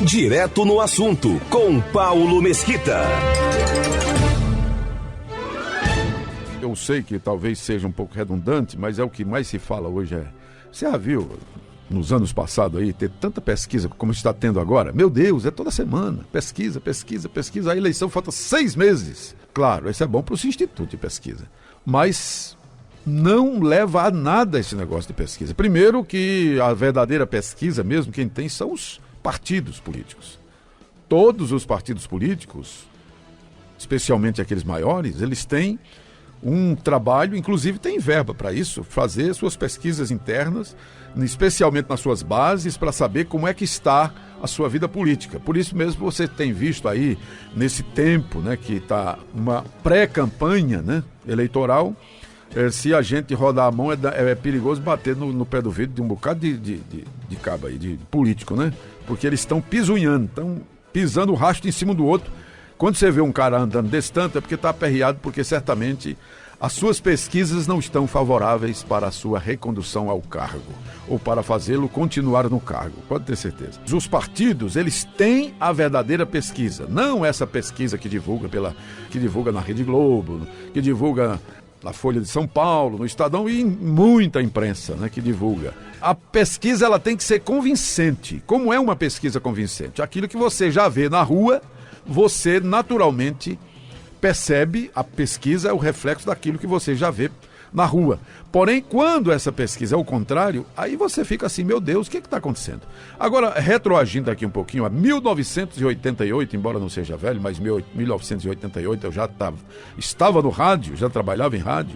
Direto no assunto, com Paulo Mesquita. Eu sei que talvez seja um pouco redundante, mas é o que mais se fala hoje. Você já viu, nos anos passados aí, ter tanta pesquisa como está tendo agora? Meu Deus, é toda semana. Pesquisa. A eleição falta 6 meses. Claro, isso é bom para os institutos de pesquisa. Mas não leva a nada esse negócio de pesquisa. Primeiro que a verdadeira pesquisa mesmo, quem tem são os partidos políticos. Todos os partidos políticos, especialmente aqueles maiores, eles têm um trabalho, inclusive tem verba para isso, fazer suas pesquisas internas, especialmente nas suas bases, para saber como é que está a sua vida política. Por isso mesmo você tem visto aí, nesse tempo, né, que está uma pré-campanha, né, eleitoral, se a gente rodar a mão é perigoso bater no pé do vidro de um bocado de cabo aí, de político, né? Porque eles estão pisunhando, estão pisando o rastro em cima do outro. Quando você vê um cara andando desse tanto é porque está aperreado, porque certamente as suas pesquisas não estão favoráveis para a sua recondução ao cargo ou para fazê-lo continuar no cargo, pode ter certeza. Os partidos, eles têm a verdadeira pesquisa, não essa pesquisa que divulga na Rede Globo, que divulga na Folha de São Paulo, no Estadão e em muita imprensa, né, que divulga. A pesquisa ela tem que ser convincente. Como é uma pesquisa convincente? Aquilo que você já vê na rua, você naturalmente percebe, a pesquisa é o reflexo daquilo que você já vê na rua. Porém, quando essa pesquisa é o contrário, aí você fica assim, meu Deus, o que está acontecendo? Agora, retroagindo aqui um pouquinho, a 1988, embora não seja velho, mas 1988 eu já estava no rádio, já trabalhava em rádio.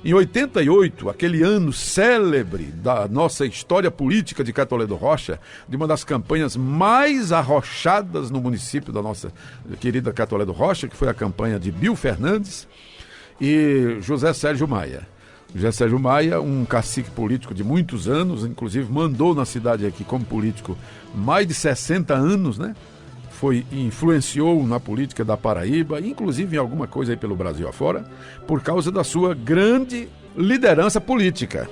Em 88, aquele ano célebre da nossa história política de Catolé do Rocha, de uma das campanhas mais arrochadas no município da nossa querida Catolé do Rocha, que foi a campanha de Bill Fernandes e José Sérgio Maia. José Sérgio Maia, um cacique político de muitos anos, inclusive mandou na cidade aqui como político mais de 60 anos, né? Influenciou na política da Paraíba, inclusive em alguma coisa aí pelo Brasil afora, por causa da sua grande liderança política.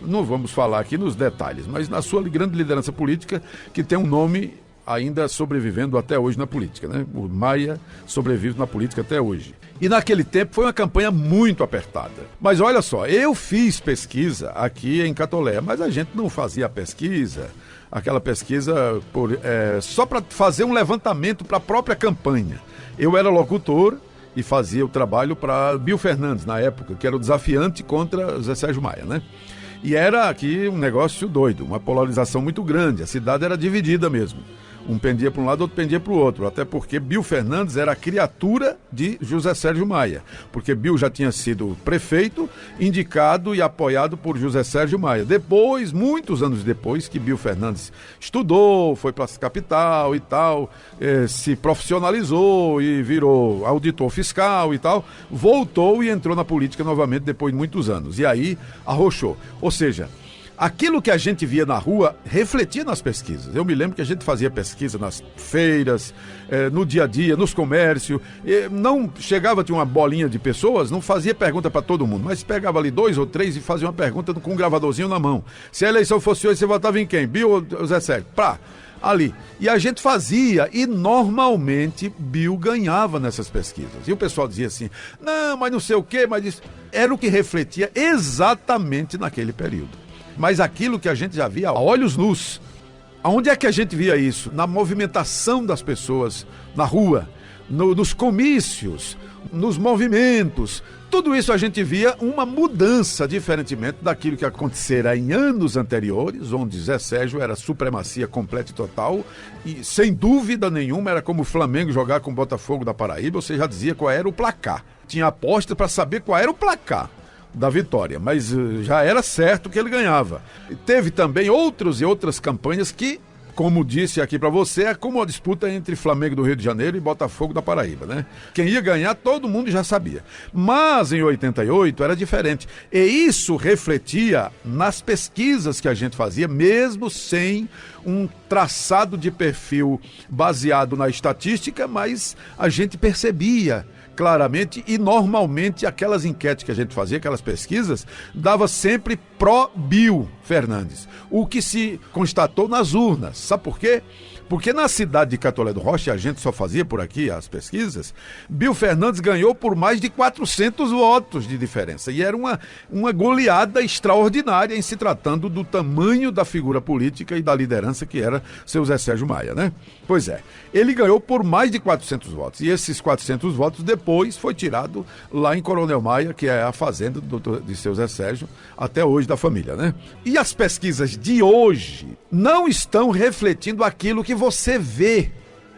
Não vamos falar aqui nos detalhes, mas na sua grande liderança política, que tem um nome ainda sobrevivendo até hoje na política, né? O Maia sobrevive na política até hoje. E naquele tempo foi uma campanha muito apertada. Mas olha só, eu fiz pesquisa aqui em Catolé, mas a gente não fazia pesquisa, aquela pesquisa só para fazer um levantamento para a própria campanha. Eu era locutor e fazia o trabalho para Bill Fernandes, na época, que era o desafiante contra José Sérgio Maia, né? E era aqui um negócio doido, uma polarização muito grande, a cidade era dividida mesmo. Um pendia para um lado, outro pendia para o outro, até porque Bill Fernandes era a criatura de José Sérgio Maia, porque Bill já tinha sido prefeito, indicado e apoiado por José Sérgio Maia. Depois, muitos anos depois, que Bill Fernandes estudou, foi para a capital e tal, se profissionalizou e virou auditor fiscal e tal, voltou e entrou na política novamente depois de muitos anos. E aí arrochou. Ou seja, aquilo que a gente via na rua refletia nas pesquisas. Eu me lembro que a gente fazia pesquisa nas feiras, no dia a dia, nos comércios. Não chegava, tinha uma bolinha de pessoas, não fazia pergunta para todo mundo, mas pegava ali 2 ou 3 e fazia uma pergunta com um gravadorzinho na mão. Se a eleição fosse hoje, você votava em quem? Bill ou Zé Sérgio? Ali. E a gente fazia e normalmente Bill ganhava nessas pesquisas. E o pessoal dizia assim, não, mas não sei o quê, mas isso era o que refletia exatamente naquele período. Mas aquilo que a gente já via a olhos nus. Aonde é que a gente via isso? Na movimentação das pessoas na rua, nos comícios, nos movimentos. Tudo isso a gente via uma mudança, diferentemente daquilo que acontecera em anos anteriores, onde Zé Sérgio era supremacia completa e total, e sem dúvida nenhuma era como o Flamengo jogar com o Botafogo da Paraíba, você já dizia qual era o placar. Tinha aposta para saber qual era o placar da vitória, mas já era certo que ele ganhava. Teve também outras campanhas que, como disse aqui para você, é como a disputa entre Flamengo do Rio de Janeiro e Botafogo da Paraíba, né? Quem ia ganhar, todo mundo já sabia. Mas em 88 era diferente. E isso refletia nas pesquisas que a gente fazia, mesmo sem um traçado de perfil baseado na estatística, mas a gente percebia claramente, e normalmente aquelas enquetes que a gente fazia, aquelas pesquisas, dava sempre pró-Bill Fernandes, o que se constatou nas urnas. Sabe por quê? Porque na cidade de Catolé do Rocha, a gente só fazia por aqui as pesquisas, Bill Fernandes ganhou por mais de 400 votos de diferença. E era uma goleada extraordinária em se tratando do tamanho da figura política e da liderança que era seu Zé Sérgio Maia, né? Pois é, ele ganhou por mais de 400 votos. E esses 400 votos depois foi tirado lá em Coronel Maia, que é a fazenda de seu Zé Sérgio, até hoje da família, né? E as pesquisas de hoje não estão refletindo aquilo que você vê.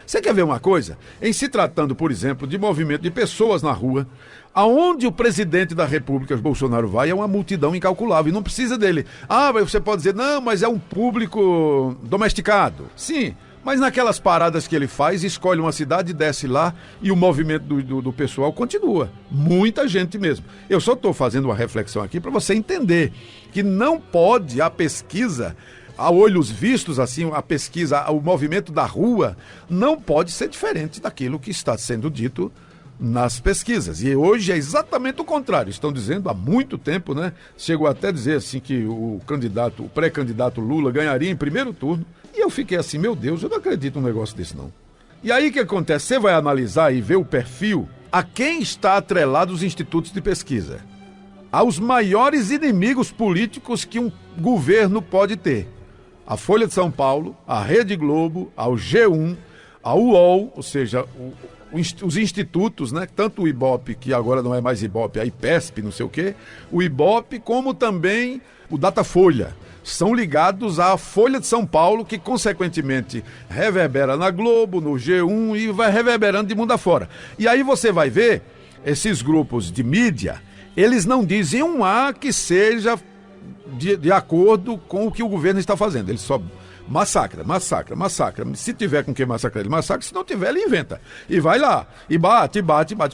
Você quer ver uma coisa? Em se tratando, por exemplo, de movimento de pessoas na rua, aonde o presidente da República, Bolsonaro, vai, é uma multidão incalculável, e não precisa dele. Mas você pode dizer, não, mas é um público domesticado. Sim, mas naquelas paradas que ele faz, escolhe uma cidade, desce lá e o movimento do pessoal continua. Muita gente mesmo. Eu só estou fazendo uma reflexão aqui para você entender que não pode a pesquisa, a olhos vistos, assim, a pesquisa, o movimento da rua, não pode ser diferente daquilo que está sendo dito nas pesquisas. E hoje é exatamente o contrário. Estão dizendo há muito tempo, né? Chegou até a dizer assim que o pré-candidato Lula ganharia em primeiro turno. E eu fiquei assim, meu Deus, eu não acredito num negócio desse não. E aí o que acontece? Você vai analisar e ver o perfil a quem está atrelado os institutos de pesquisa. Aos maiores inimigos políticos que um governo pode ter. A Folha de São Paulo, a Rede Globo, ao G1, ao UOL, ou seja, os institutos, né? Tanto o Ibope, que agora não é mais Ibope, é a IPESP, não sei o quê, o Ibope, como também o Datafolha. São ligados à Folha de São Paulo, que consequentemente reverbera na Globo, no G1 e vai reverberando de mundo afora. E aí você vai ver esses grupos de mídia, eles não dizem um A que seja de acordo com o que o governo está fazendo. Ele só massacra. Se tiver com quem massacrar, ele massacra. Se não tiver, ele inventa. E vai lá. E bate.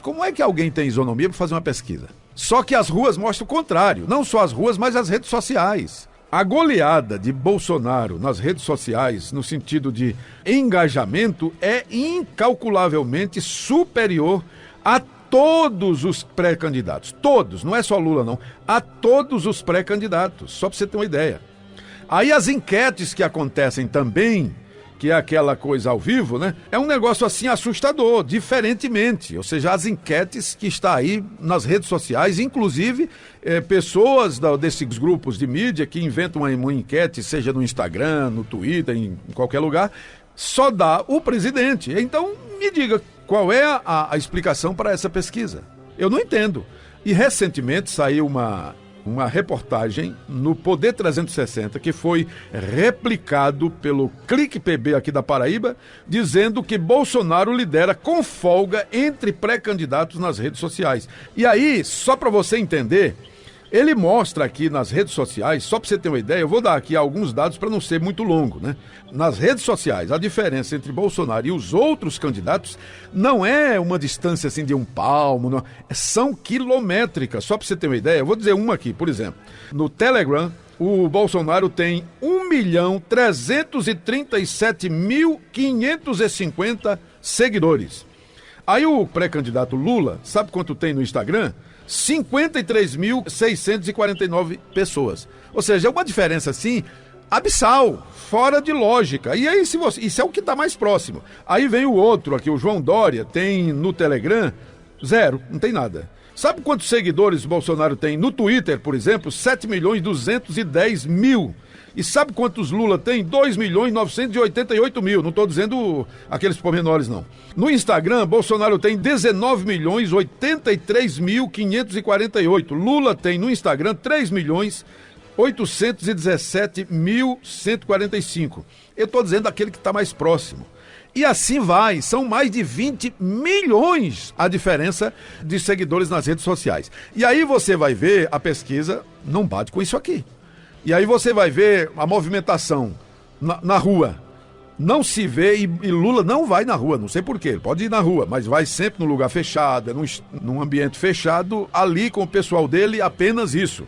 Como é que alguém tem isonomia para fazer uma pesquisa? Só que as ruas mostram o contrário. Não só as ruas, mas as redes sociais. A goleada de Bolsonaro nas redes sociais, no sentido de engajamento, é incalculavelmente superior a todos os pré-candidatos. Todos, não é só Lula não. A todos os pré-candidatos, só para você ter uma ideia. Aí as enquetes que acontecem também, que é aquela coisa ao vivo, né? É um negócio assim assustador, diferentemente. Ou seja, as enquetes que está aí nas redes sociais, inclusive pessoas desses grupos de mídia que inventam uma enquete, seja no Instagram, no Twitter, em qualquer lugar, só dá o presidente. Então, me diga, qual é a explicação para essa pesquisa? Eu não entendo. E recentemente saiu uma reportagem no Poder 360, que foi replicado pelo Clique PB aqui da Paraíba, dizendo que Bolsonaro lidera com folga entre pré-candidatos nas redes sociais. E aí, só para você entender, ele mostra aqui nas redes sociais, só para você ter uma ideia, eu vou dar aqui alguns dados para não ser muito longo, né? Nas redes sociais, a diferença entre Bolsonaro e os outros candidatos não é uma distância assim de um palmo, não, são quilométricas. Só para você ter uma ideia, eu vou dizer uma aqui, por exemplo. No Telegram, o Bolsonaro tem 1.337.550 seguidores. Aí o pré-candidato Lula, sabe quanto tem no Instagram? 53.649 pessoas. Ou seja, é uma diferença assim abissal, fora de lógica. E aí, isso é o que está mais próximo. Aí vem o outro aqui, o João Dória, tem no Telegram 0, não tem nada. Sabe quantos seguidores o Bolsonaro tem no Twitter, por exemplo? 7.210.000. E sabe quantos Lula tem? 2.988.000. Não estou dizendo aqueles pormenores, não. No Instagram, Bolsonaro tem 19.083.548. Lula tem no Instagram 3.817.145. Eu estou dizendo aquele que está mais próximo. E assim vai, são mais de 20 milhões a diferença de seguidores nas redes sociais. E aí você vai ver, a pesquisa não bate com isso aqui. E aí você vai ver a movimentação na rua. Não se vê e Lula não vai na rua, não sei porquê, ele pode ir na rua, mas vai sempre num lugar fechado, num ambiente fechado, ali com o pessoal dele, apenas isso.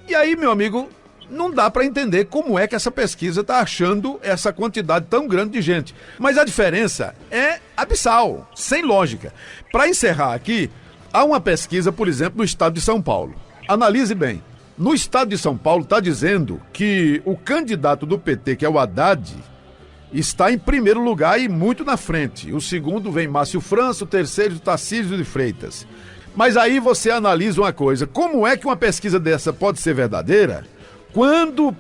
E aí, meu amigo, não dá para entender como é que essa pesquisa está achando essa quantidade tão grande de gente. Mas a diferença é abissal, sem lógica. Para encerrar aqui, há uma pesquisa, por exemplo, no estado de São Paulo. Analise bem. No estado de São Paulo está dizendo que o candidato do PT, que é o Haddad, está em primeiro lugar e muito na frente. O segundo vem Márcio França, o terceiro Tarcísio de Freitas. Mas aí você analisa uma coisa, como é que uma pesquisa dessa pode ser verdadeira quando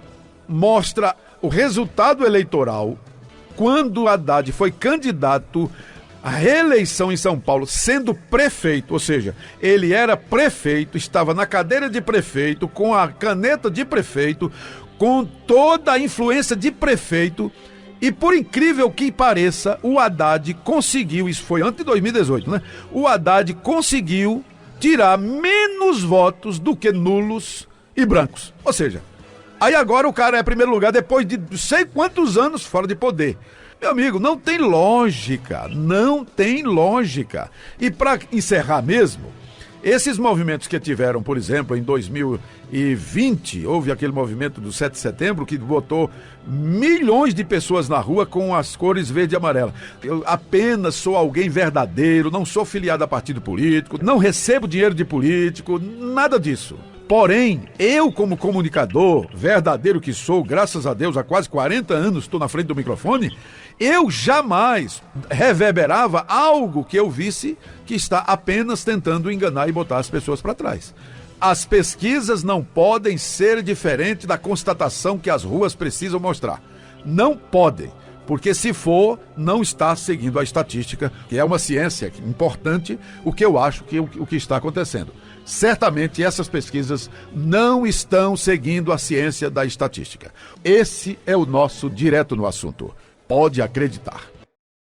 mostra o resultado eleitoral, quando Haddad foi candidato à reeleição em São Paulo, sendo prefeito, ou seja, ele era prefeito, estava na cadeira de prefeito, com a caneta de prefeito, com toda a influência de prefeito, e por incrível que pareça, o Haddad conseguiu, isso foi antes de 2018, né? O Haddad conseguiu tirar menos votos do que nulos e brancos. Ou seja, aí agora o cara é primeiro lugar depois de não sei quantos anos fora de poder. Meu amigo, não tem lógica, não tem lógica. E para encerrar mesmo, esses movimentos que tiveram, por exemplo, em 2020, houve aquele movimento do 7 de setembro que botou milhões de pessoas na rua com as cores verde e amarela. Eu apenas sou alguém verdadeiro, não sou filiado a partido político, não recebo dinheiro de político, nada disso. Porém, eu como comunicador verdadeiro que sou, graças a Deus, há quase 40 anos estou na frente do microfone, eu jamais reverberava algo que eu visse que está apenas tentando enganar e botar as pessoas para trás. As pesquisas não podem ser diferentes da constatação que as ruas precisam mostrar. Não podem, porque se for, não está seguindo a estatística, que é uma ciência importante, o que eu acho que o que está acontecendo. Certamente essas pesquisas não estão seguindo a ciência da estatística. Esse é o nosso Direto no Assunto. Pode acreditar.